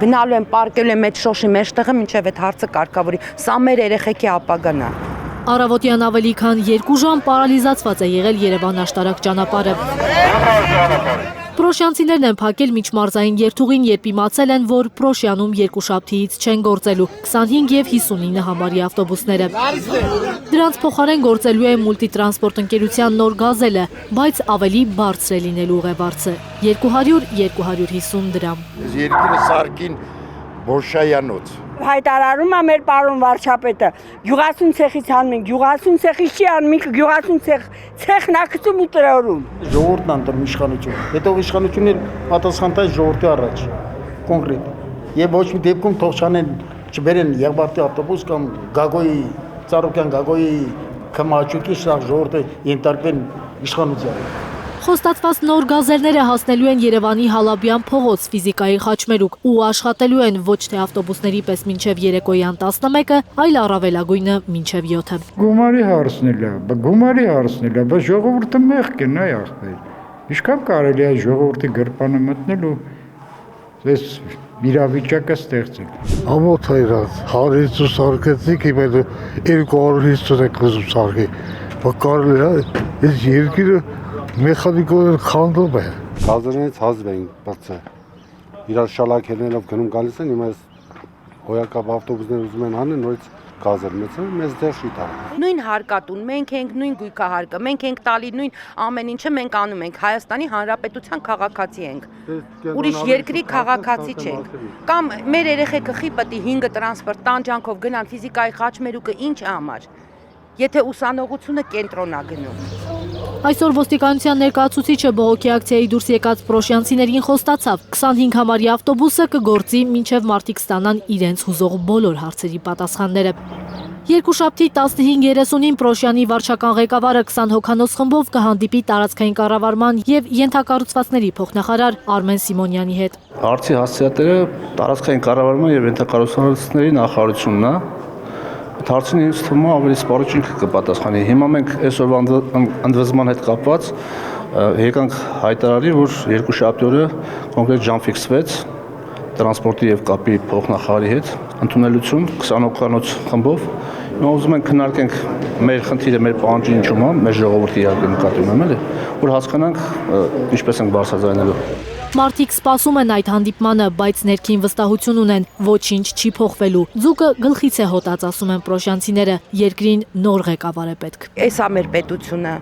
գնալու են պարկելու են մեծ շոշի մեջտեղը մինչև այդ հարցը կարգավորի։ Սա մեր երեխեքի ապագան է։ Առավոտյան ավելի քան 2 ժամ պարալիզացված է եղել Երևան աշտարակ ճանապարհը։ Պրոշյանցիներն են փակել միջմարզային երթուղին, երբ իմացել են, որ Պրոշյանում երկուշաբթիից չեն գործելու 25 եւ 59 համարի ավտոբուսները։ Դրանց փոխարեն գործելու է մուլտիտրանսպորտ ընկերության նոր գազելը, բայց ավելի բարձր է լինելու ուղևորը՝ 200-250 դրամ։ Երկիրը սարքին Բոշայանոց։ Հայտարարում է մեր պարոն վարչապետը, գյուղացուն ցեխից անում ենք, գյուղացուն ցեխից չի անում, ինքը գյուղացուն ցեխն ակցում ու տրորում։ Ժողովուրդն անդրում իշխանություն, հետո իշխանությունն էլ պատասխան տա ժողովրդի առաջ, կոնկրետ։ Եվ ոչ մի դեպքում թող չանեն, չբերեն Եղբարտի ավտոբուս կամ Գագոյի, Ծառուկյան Գագոյի քմաճուկի շահ ժողովրդը ենթարկվեն իշխանության։ Խոստացված նոր գազելները հասնելու են Երևանի Հալաբյան փողոց ֆիզիկայի խաչմերուկ ու աշխատելու են ոչ թե ավտոբուսների պես մինչև երեկոյան 11-ը, այլ առավելագույնը մինչև 7-ը։ Գումարի հարցնել է, բայց ժողովուրդը մեղք է, նայ ախպեր։ Ինչքան կարելի է ժողովրդի գրպանը մտնել ու այս իրավիճակը ստեղծել։ Ամոթ է իրաց, 150 սարկեցիք, իմ 250 եք ուզում սարկի, բայց կարելի է, այս երկիրը մեխանիկորեն խանդում է։ Գազերից հազիվ են բացը։ Իրար շալակերներով գնում գալիս են, հիմա հոյակապ ավտոբուսներ ուզում են անել, նորից գազեր մեծ դեր չի տա։ Նույն հարկատուն, մենք ենք նույն գույքահարկը, մենք ենք տալի նույն ամեն ինչը մենք անում ենք, Հայաստանի Հանրապետության քաղաքացի ենք։ Ուրիշ երկրի քաղաքացի չենք։ Կամ մեր երեխեքը խիպտի 5 տրանսպորտ տանջանքով գնան ֆիզիկայի խաչմերուկը ինչ է համար։ Եթե ուսանողությունը կենտրոն է գնում։ Այսօր ոստիկանության ներկայացուցիչը բողոքի ակցիայի դուրս եկած պրոշյանցիներին խոստացավ 25 համարի ավտոբուսը կգործի մինչև մարդիկ ստանան իրենց հուզող բոլոր հարցերի պատասխանները։ Երկուշաբթի 15:30-ին Պրոշյանի վարչական ղեկավարը 20 հոգանոց խմբով կհանդիպի տարածքային կառավարման եւ ենթակառուցվածքների փոխնախարար Արմեն Սիմոնյանի հետ։ Հարցի հասցեատերը տարածքային կառավարման եւ ենթակառուցվածքների նախարարությունն է։ Հարցին ինձ թվում է ավելի սպառիչ ինքը կպատասխանի։ Հիմա մենք այսօրվա ընդվզման հետ կապված եկանք հայտարարի, որ երկուշաբթի օրը կոնկրետ ժամ ֆիքսվեց տրանսպորտի եւ կապի փոխնախարարի հետ ընդունելություն 20 հոգանոց խմբով։ Հիմա ուզում ենք քննարկենք մեր խնդիրը, մեր պահանջը ինչու՞մ է, մեր ժողովրդի իհարկե նկատի ունեմ էլի, որ հասկանանք ինչպես ենք բարձրաձայնելու։ Մարդիկ սպասում են այդ հանդիպմանը, բայց ներքին վստահություն ունեն, ոչինչ չի փոխվելու։ Ձուկը գլխից է հոտած, ասում են պրոշյանցիները, երկրին նոր ղեկավար է պետք։ Էսա մեր պետությունը։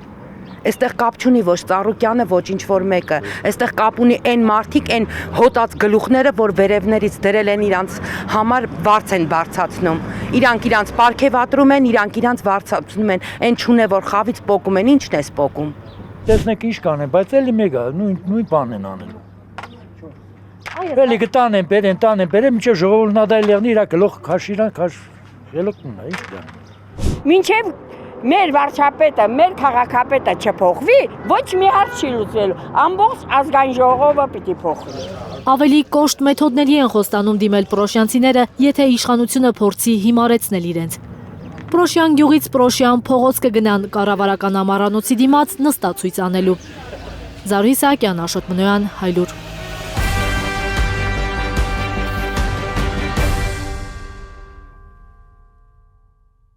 Այստեղ կապ չունի ոչ Ծառուկյանը, ոչ ինչ որ մեկը։ Այստեղ կապ ունի այն մարդիկ, այն հոտած գլուխները, որ վերևներից դրել են իրանց համար վարձ են բարձացնում։ Իրանք իրանց պարգևատրում են, իրանք իրանց վարձացնում են։ Այն չունե որ խավից պոկում են, ի՞նչն է սպոկում։ Տեսնեք ինչ կանեն, բայց էլի մեկը նույն բանն են անելու։ Էլի կտանեն, բերեն, մինչև ժողովուրդն ադայ լեղնի իրա գլուխ քաշիրան, ելոքն է, ինչ դա։ Մինչև մեր վարչապետը, մեր քաղաքապետը չփոխվի, ոչ մի հարց չի լուծվելու, ամբողջ ազգային ժողովը պիտի փոխվի։ Ավելի կոշտ մեթոդների են խոստանում դիմել պրոշյանցիները, եթե իշխանությունը փորձի հիմարեցնել իրենց։ Պրոշյան գյուղից Պրոշյան փողոց կգնան կառավարական ամառանոցի դիմաց նստացույց անելու։ Զարուհի Սահակյան, Աշոտ Մնոյան, Հայլուր։